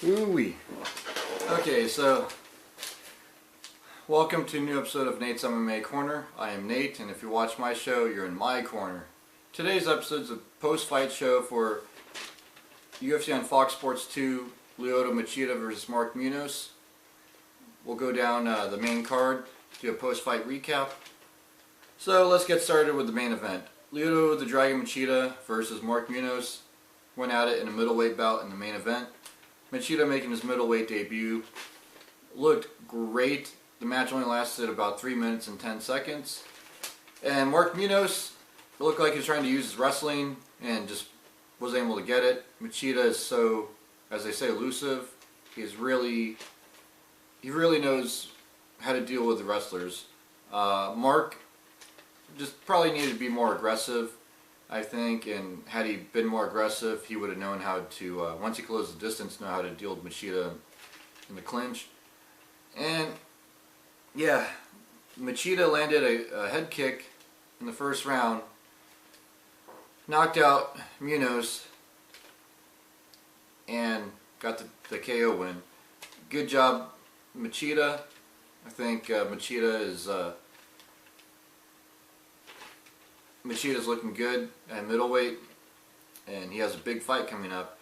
Ooh-wee. Okay, so welcome to a new episode of Nate's MMA Corner. I am Nate, and if you watch my show, you're in my corner. Today's episode is a post-fight show for UFC on Fox Sports 2, Lyoto Machida versus Mark Munoz. We'll go down the main card, do a post-fight recap. So let's get started with the main event. Lyoto the Dragon Machida versus Mark Munoz went at it in a middleweight bout in the main event. Machida making his middleweight debut. Looked great. The match only lasted about 3 minutes and 10 seconds. And Mark Munoz looked like he was trying to use his wrestling and just wasn't able to get it. Machida is so, as they say, elusive. He really knows how to deal with the wrestlers. Mark just probably needed to be more aggressive, I think, and had he been more aggressive, he would have known how to, once he closed the distance, know how to deal with Machida in the clinch. And yeah, Machida landed a head kick in the first round, knocked out Munoz, and got the KO win. Good job, Machida. I think Machida's looking good at middleweight, and he has a big fight coming up.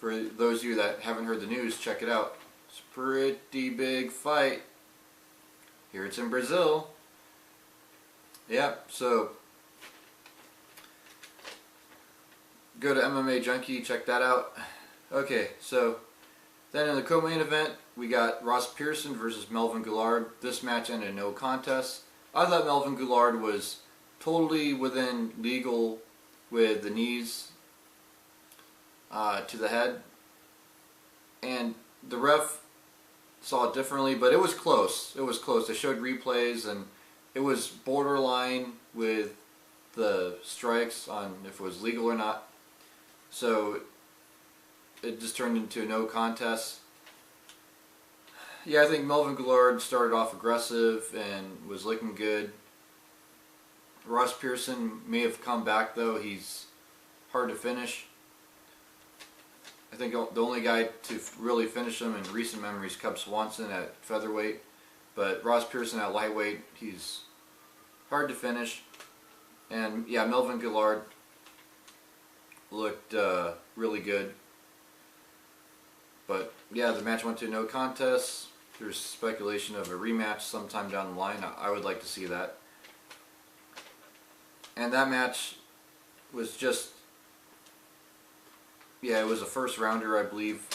For those of you that haven't heard the news, check it out. It's a pretty big fight. Here it's in Brazil. Yeah, so go to MMA Junkie, check that out. Okay, so then in the co-main event, we got Ross Pearson versus Melvin Guillard. This match ended in no contest. I thought Melvin Guillard was totally within legal with the knees to the head, and the ref saw it differently, but it was close. It was close. They showed replays, and it was borderline with the strikes on if it was legal or not. So it just turned into a no contest. Yeah, I think Melvin Guillard started off aggressive and was looking good. Ross Pearson may have come back, though. He's hard to finish. I think the only guy to really finish him in recent memory is Cub Swanson at featherweight. But Ross Pearson at lightweight, he's hard to finish. And yeah, Melvin Guillard looked really good. But yeah, the match went to no contest. There's speculation of a rematch sometime down the line. I would like to see that. And that match was just, yeah, it was a first rounder, I believe,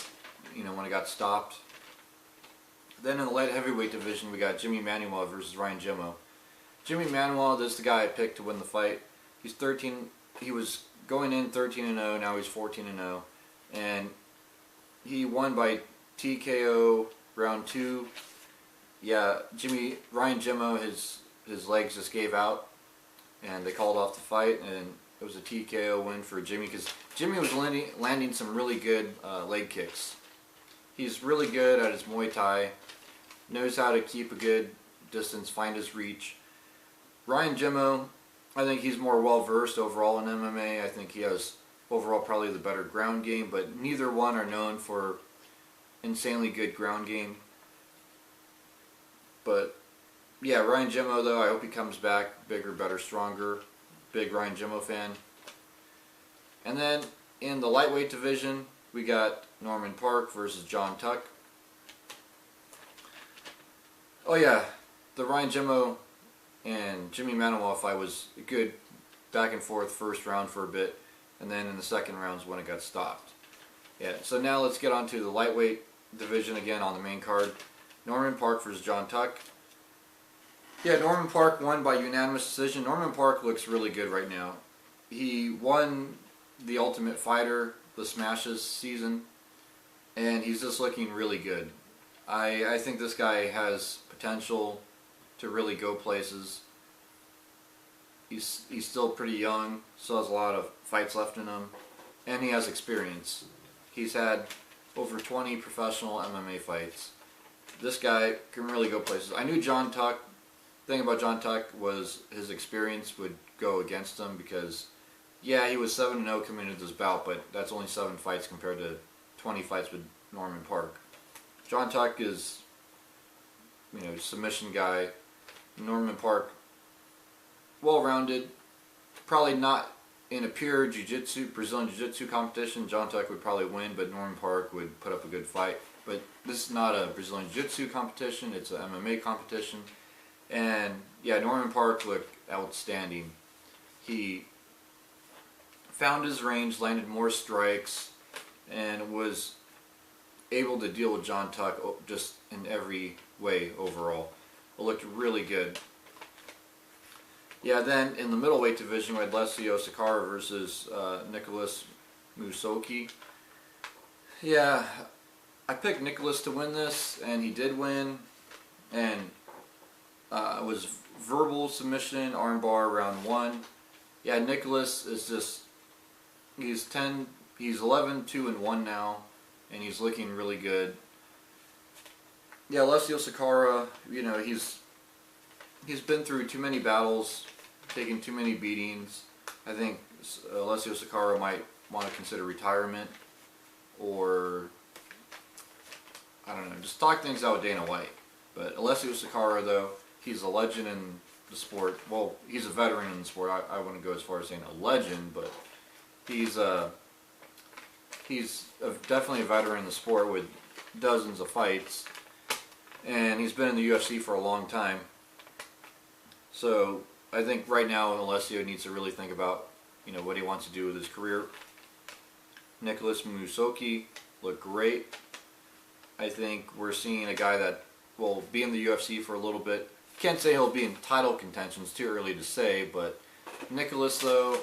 you know, when it got stopped. Then in the light heavyweight division, we got Jimi Manuwa versus Ryan Jimo. Jimi Manuwa, this is the guy I picked to win the fight. He's 13, he was going in 13-0, now he's 14-0. And he won by TKO round 2. Yeah, Ryan Jimo, his legs just gave out, and they called off the fight, and it was a TKO win for Jimi, because Jimi was landing some really good leg kicks. He's really good at his Muay Thai, knows how to keep a good distance, find his reach. Ryan Jimo, I think he's more well versed overall in MMA. I think he has overall probably the better ground game, but neither one are known for insanely good ground game. But yeah, Ryan Jimo, though, I hope he comes back bigger, better, stronger. Big Ryan Jimo fan. And then in the lightweight division, we got Norman Parke versus John Tuck. Oh yeah, the Ryan Jimo and Jimi Manuwa fight was a good back and forth first round for a bit, and then in the second round is when it got stopped. Yeah, so now let's get on to the lightweight division again on the main card. Norman Parke versus John Tuck. Yeah, Norman Parke won by unanimous decision. Norman Parke looks really good right now. He won the Ultimate Fighter, the Smashes season, and he's just looking really good. I think this guy has potential to really go places. He's still pretty young, still has a lot of fights left in him, and he has experience. He's had over 20 professional MMA fights. This guy can really go places. I knew John Tuck. The thing about John Tuck was his experience would go against him, because yeah, he was 7-0 coming into this bout, but that's only 7 fights compared to 20 fights with Norman Parke. John Tuck is, submission guy. Norman Parke, well-rounded. Probably not in a pure Brazilian Jiu-Jitsu competition. John Tuck would probably win, but Norman Parke would put up a good fight. But this is not a Brazilian Jiu-Jitsu competition. It's an MMA competition. And yeah, Norman Parke looked outstanding. He found his range, landed more strikes, and was able to deal with John Tuck just in every way overall. It looked really good. Yeah, then in the middleweight division we had Alessio Sakara versus Nicholas Musoke. Yeah, I picked Nicholas to win this, and he did win. And it was verbal submission, armbar, round 1. Yeah, Nicholas is just, he's 11-2-1 now, and he's looking really good. Yeah, Alessio Sakara, he's been through too many battles, taken too many beatings. I think Alessio Sakara might want to consider retirement, or I don't know, just talk things out with Dana White. But Alessio Sakara, though, he's a legend in the sport. Well, he's a veteran in the sport. I wouldn't go as far as saying a legend, but he's definitely a veteran in the sport with dozens of fights, and he's been in the UFC for a long time. So I think right now Alessio needs to really think about what he wants to do with his career. Nicholas Musoke looked great. I think we're seeing a guy that will be in the UFC for a little bit. Can't say he'll be in title contention, it's too early to say, but Nicholas, though,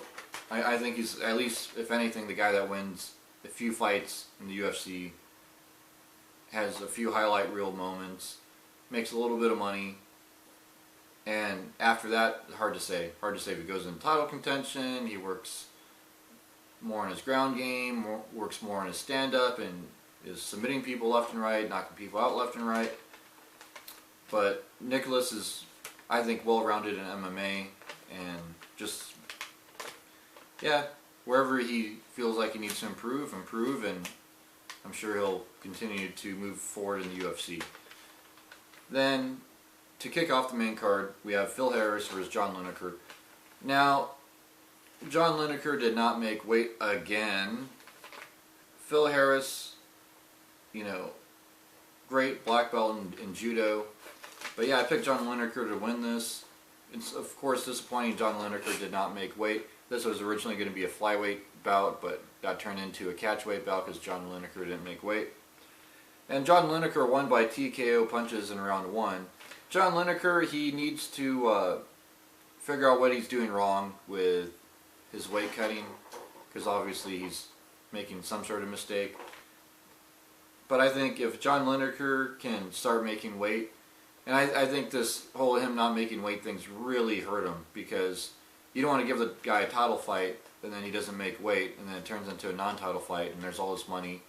I think he's, at least if anything, the guy that wins a few fights in the UFC, has a few highlight reel moments, makes a little bit of money, and after that, hard to say. Hard to say if he goes in title contention. He works more on his ground game, works more on his stand-up, and is submitting people left and right, knocking people out left and right. But Nicholas is, I think, well-rounded in MMA, and just, yeah, wherever he feels like he needs to improve, and I'm sure he'll continue to move forward in the UFC. Then, to kick off the main card, we have Phil Harris versus John Lineker. Now, John Lineker did not make weight again. Phil Harris, great black belt in judo. But yeah, I picked John Lineker to win this. It's of course disappointing John Lineker did not make weight. This was originally going to be a flyweight bout, but got turned into a catchweight bout because John Lineker didn't make weight. And John Lineker won by TKO punches in round 1. John Lineker, he needs to figure out what he's doing wrong with his weight cutting, because obviously he's making some sort of mistake. But I think if John Lineker can start making weight, and I think this whole him not making weight thing's really hurt him, because you don't want to give the guy a title fight and then he doesn't make weight, and then it turns into a non-title fight and there's all this money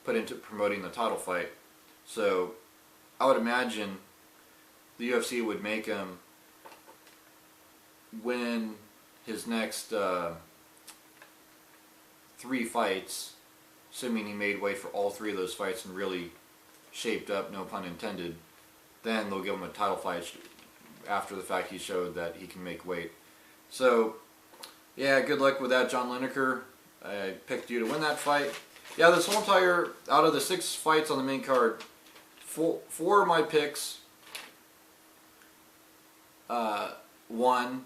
put into promoting the title fight. So I would imagine the UFC would make him win his next 3 fights, assuming he made weight for all 3 of those fights and really shaped up, no pun intended. Then they'll give him a title fight after the fact he showed that he can make weight. So, yeah, good luck with that, John Lineker. I picked you to win that fight. Yeah, this whole entire, out of the 6 fights on the main card, 4 of my picks won,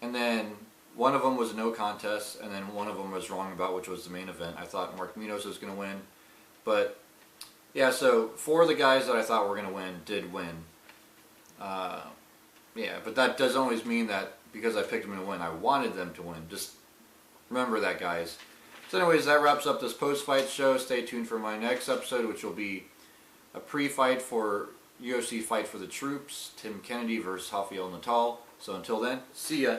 and then one of them was a no contest, and then one of them was wrong about, which was the main event. I thought Mark Munoz was going to win, but yeah, so 4 of the guys that I thought were going to win did win. Yeah, but that doesn't always mean that because I picked them to win, I wanted them to win. Just remember that, guys. So anyways, that wraps up this post-fight show. Stay tuned for my next episode, which will be a pre-fight for UFC Fight for the Troops, Tim Kennedy versus Rafael Natal. So until then, see ya.